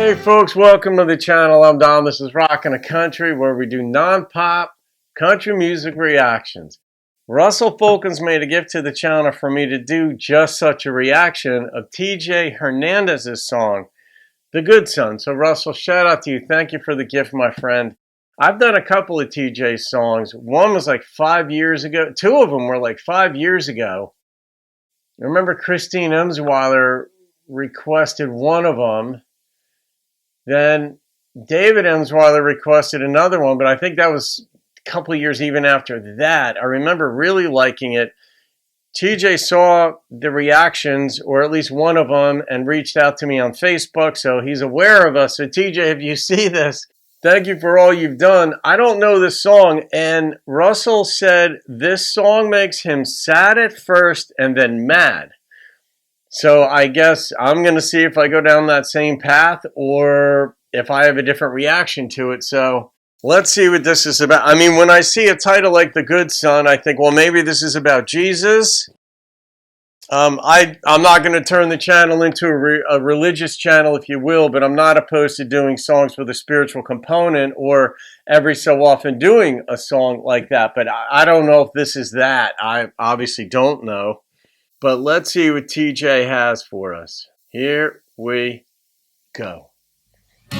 Hey folks, welcome to the channel. I'm Dom. This is Rockin' the Country, where we do non-pop country music reactions. Russell Folkens made a gift to the channel for me to do just such a reaction of TJ Hernandez's song, The Good Son. So Russell, shout out to you. Thank you for the gift, my friend. I've done a couple of TJ songs. One was like 5 years ago. Two of them were like 5 years ago. I remember Christine Emsweiler requested one of them. Then David Emsweiler requested another one, but I think that was a couple of years even after that. I remember really liking it. TJ saw the reactions, or at least one of them, and reached out to me on Facebook, so he's aware of us. So TJ, if you see this, thank you for all you've done. I don't know this song, and Russell said this song makes him sad at first and then mad. So I guess I'm going to see if I go down that same path or if I have a different reaction to it. So let's see what this is about. I mean, when I see a title like The Good Son, I think, well, maybe this is about Jesus. I'm not going to turn the channel into a religious channel, if you will, but I'm not opposed to doing songs with a spiritual component or every so often doing a song like that. But I don't know if this is that. I obviously don't know. But let's see what TJ has for us. Here we go. An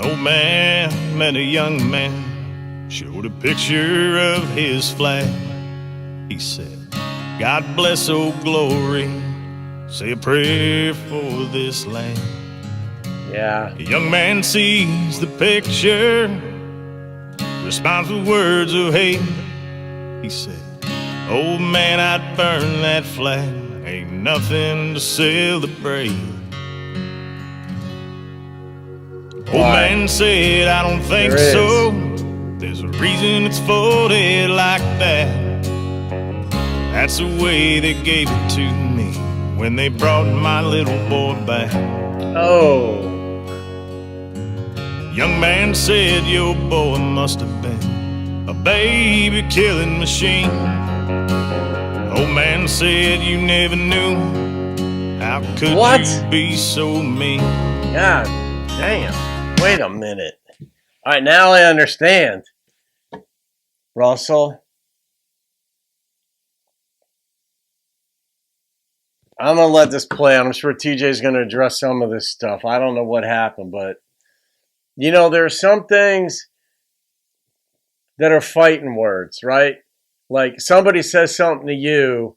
old man met a young man, showed a picture of his flag. He said, God bless Old Glory, say a prayer for this land. Yeah. The young man sees the picture, responds with words of hate. He said, old man, I'd burn that flag, ain't nothing to celebrate. Old man said, I don't think so. There's a reason it's folded like that. That's the way they gave it to me when they brought my little boy back. Oh. Young man said, your boy must have been a baby killing machine. Old man said, you never knew. How could you be so mean? God damn. Wait a minute. All right, now I understand. Russell. I'm going to let this play. I'm sure TJ's going to address some of this stuff. I don't know what happened, but you know, there are some things that are fighting words, right? Like somebody says something to you,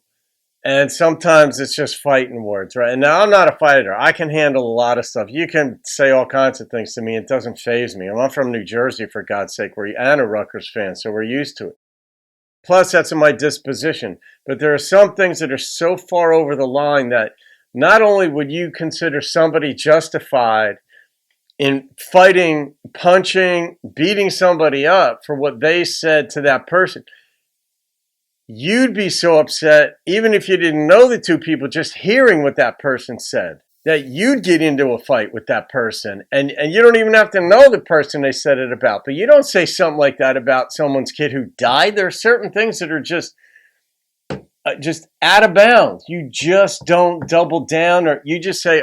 and sometimes it's just fighting words, right? And now I'm not a fighter. I can handle a lot of stuff. You can say all kinds of things to me. It doesn't faze me. I'm from New Jersey, for God's sake, and a Rutgers fan, so we're used to it. Plus, that's in my disposition. But there are some things that are so far over the line that not only would you consider somebody justified in fighting, punching, beating somebody up for what they said to that person, you'd be so upset, even if you didn't know the two people, just hearing what that person said, that you'd get into a fight with that person. And you don't even have to know the person they said it about. But you don't say something like that about someone's kid who died. There are certain things that are just out of bounds. You just don't double down, or you just say,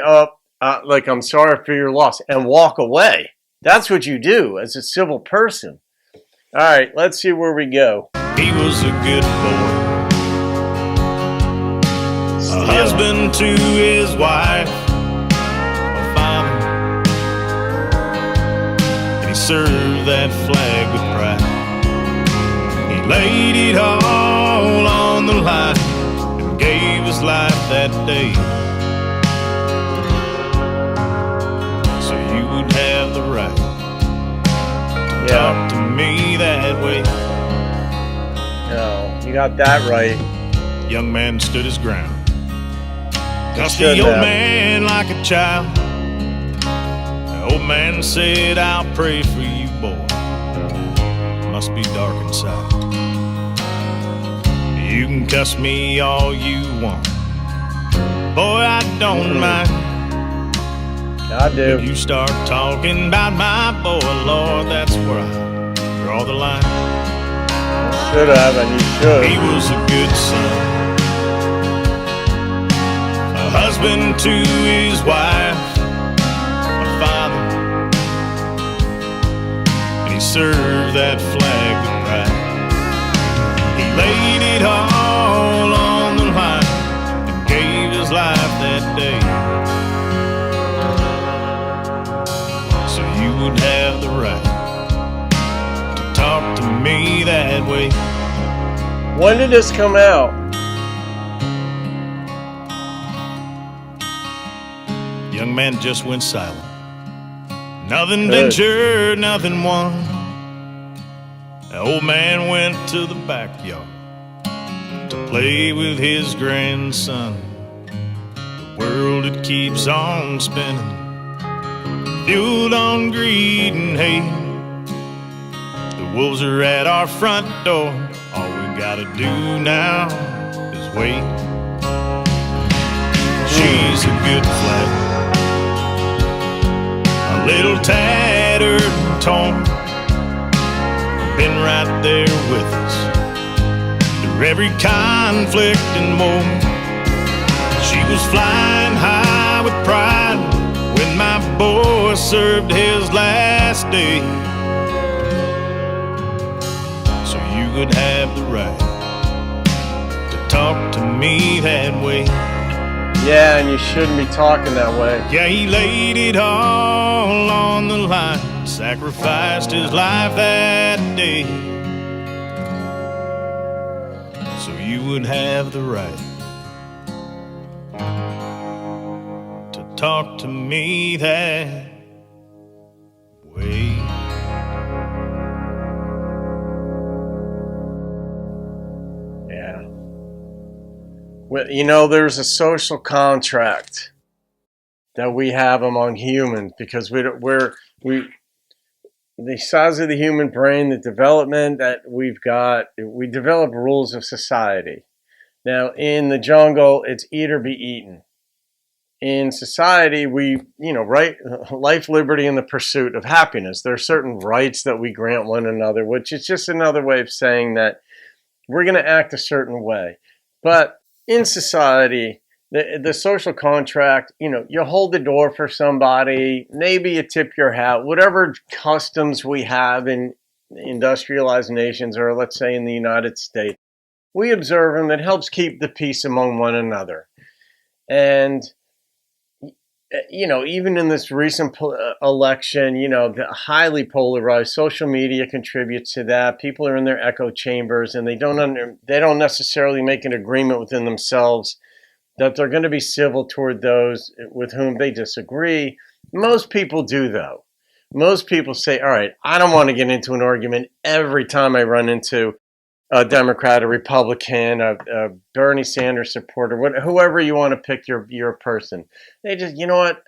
like, I'm sorry for your loss, and walk away. That's what you do as a civil person. All right, let's see where we go. He was a good boy, a husband to his wife, a father, and he served that flag with pride. He laid it all on the line and gave his life that day, so you would have the right to talk to me that way. No, you got that right. Young man stood his ground, cussed the old man like a child. The old man said, I'll pray for you, boy. Must be dark inside. You can cuss me all you want, boy, I don't mind. I do. If you start talking about my boy, Lord, that's where I draw the line. Should have, and you should. He was a good son, husband to his wife, a father, and he served that flag with pride. He laid it all on the line and gave his life that day, so you would have the right to talk to me that way. When did this come out? Young man just went silent. Nothing Good. ventured, nothing won. The old man went to the backyard to play with his grandson. The world, it keeps on spinning, fueled on greed and hate. The wolves are at our front door. All we gotta do now is wait. She's a good flag, a little tattered and torn, been right there with us through every conflict and more. She was flying high with pride when my boy served his last day, so you would have the right to talk to me that way. Yeah, and you shouldn't be talking that way. Yeah, he laid it all on the line, sacrificed his life that day, so you would have the right to talk to me that way. Yeah. Well, you know, there's a social contract that we have among humans because the size of the human brain, the development that we've got, we develop rules of society. Now, in the jungle, it's eat or be eaten. In society, right, life, liberty, and the pursuit of happiness. There are certain rights that we grant one another, which is just another way of saying that we're going to act a certain way. But in society, the social contract, you hold the door for somebody, maybe you tip your hat, whatever customs we have in industrialized nations, or let's say in the United States, we observe them. That helps keep the peace among one another. And even in this recent election, the highly polarized, social media contributes to that. People are in their echo chambers, and they don't necessarily make an agreement within themselves that they're going to be civil toward those with whom they disagree. Most people do, though. Most people say, all right, I don't want to get into an argument every time I run into a Democrat, a Republican, a Bernie Sanders supporter, whoever you want to pick your person. They just, you know what?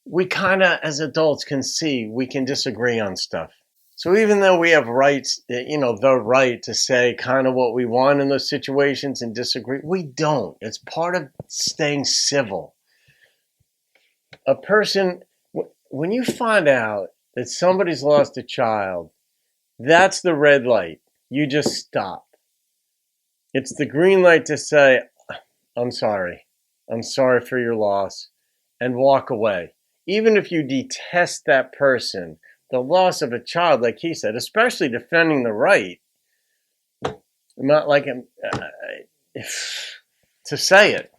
We kind of, as adults, can see we can disagree on stuff. So even though we have rights, the right to say kind of what we want in those situations and disagree, we don't. It's part of staying civil. A person, when you find out that somebody's lost a child, that's the red light. You just stop. It's the green light to say, I'm sorry for your loss, and walk away. Even if you detest that person, the loss of a child, like he said, especially defending the right, not like to say it.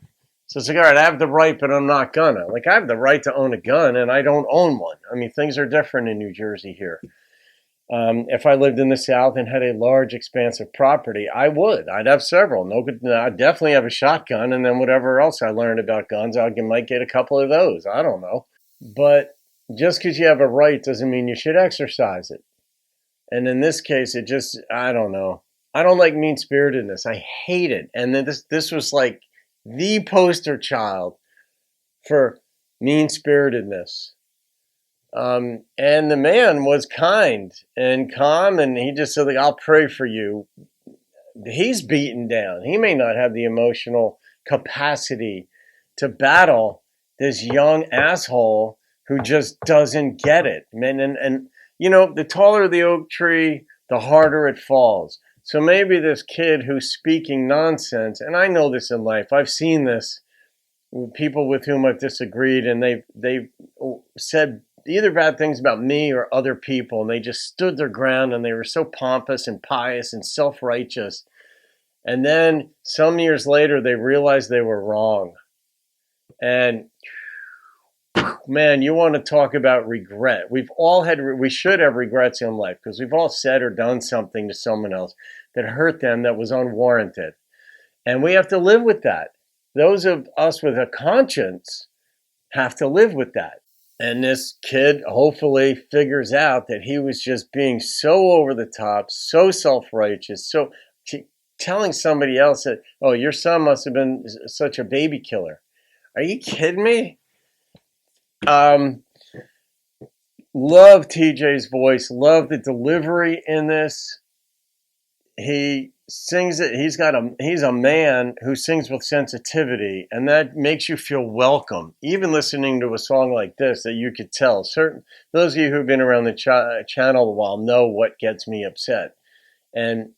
So it's like, all right, I have the right, but I'm not gonna. Like, I have the right to own a gun, and I don't own one. I mean, things are different in New Jersey here. If I lived in the South and had a large expanse of property, I would. I'd have several. I'd definitely have a shotgun, and then whatever else I learned about guns, I might get a couple of those. I don't know. But just because you have a right doesn't mean you should exercise it. And in this case, I don't know. I don't like mean-spiritedness. I hate it. And then this was like the poster child for mean-spiritedness. And the man was kind and calm, and he just said, like, I'll pray for you. He's beaten down. He may not have the emotional capacity to battle this young asshole who just doesn't get it. And the taller the oak tree, the harder it falls. So maybe this kid who's speaking nonsense, and I know this in life, I've seen this people with whom I've disagreed, and they've said either bad things about me or other people, and they just stood their ground, and they were so pompous and pious and self-righteous. And then some years later, they realized they were wrong. And man, you want to talk about regret. We should have regrets in life because we've all said or done something to someone else that hurt them that was unwarranted. And we have to live with that. Those of us with a conscience have to live with that. And this kid hopefully figures out that he was just being so over the top, so self-righteous, so telling somebody else that, oh, your son must have been such a baby killer. Are you kidding me? Love TJ's voice. Love the delivery in this. He sings it. He's a man who sings with sensitivity, and that makes you feel welcome. Even listening to a song like this, that you could tell. Those of you who've been around the channel a while know what gets me upset, and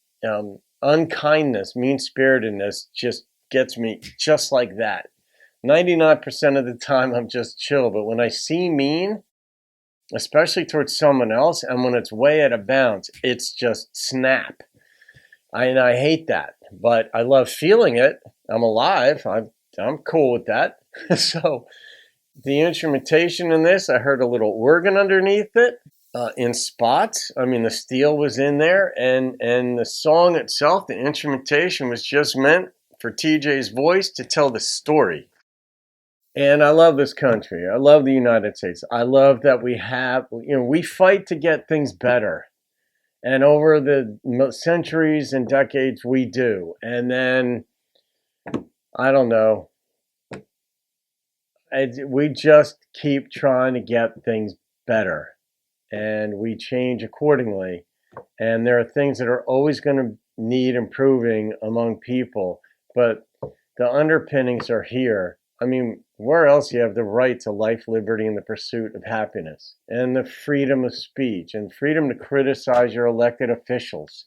unkindness, mean-spiritedness just gets me just like that. 99% of the time, I'm just chill, but when I see mean, especially towards someone else, and when it's way out of bounds, it's just snap. I hate that, but I love feeling it. I'm alive. I'm cool with that. So the instrumentation in this, I heard a little organ underneath it in spots. I mean, the steel was in there, and the song itself, the instrumentation was just meant for TJ's voice to tell the story. And I love this country. I love the United States. I love that we fight to get things better. And over the centuries and decades, we do. And then, I don't know, we just keep trying to get things better. And we change accordingly. And there are things that are always going to need improving among people. But the underpinnings are here. I mean, where else do you have the right to life, liberty, and the pursuit of happiness, and the freedom of speech, and freedom to criticize your elected officials,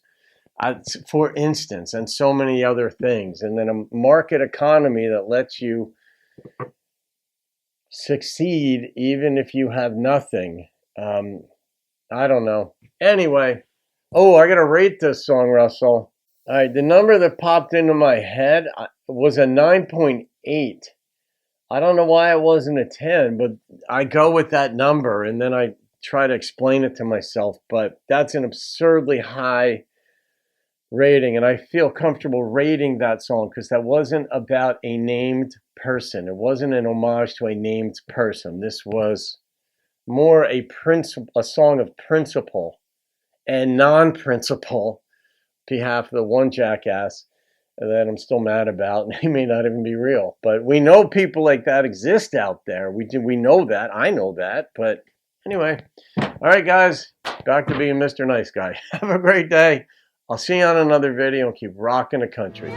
for instance, and so many other things, and then a market economy that lets you succeed even if you have nothing. I don't know. Anyway, I got to rate this song, Russell. All right, the number that popped into my head was a 9.8. I don't know why it wasn't a 10, but I go with that number, and then I try to explain it to myself. But that's an absurdly high rating, and I feel comfortable rating that song because that wasn't about a named person. It wasn't an homage to a named person. This was more a song of principle and non-principle on behalf of the one jackass that I'm still mad about, and he may not even be real. But we know people like that exist out there. We know that. I know that. But anyway, all right, guys, back to being Mr. Nice Guy. Have a great day. I'll see you on another video and keep rocking the country.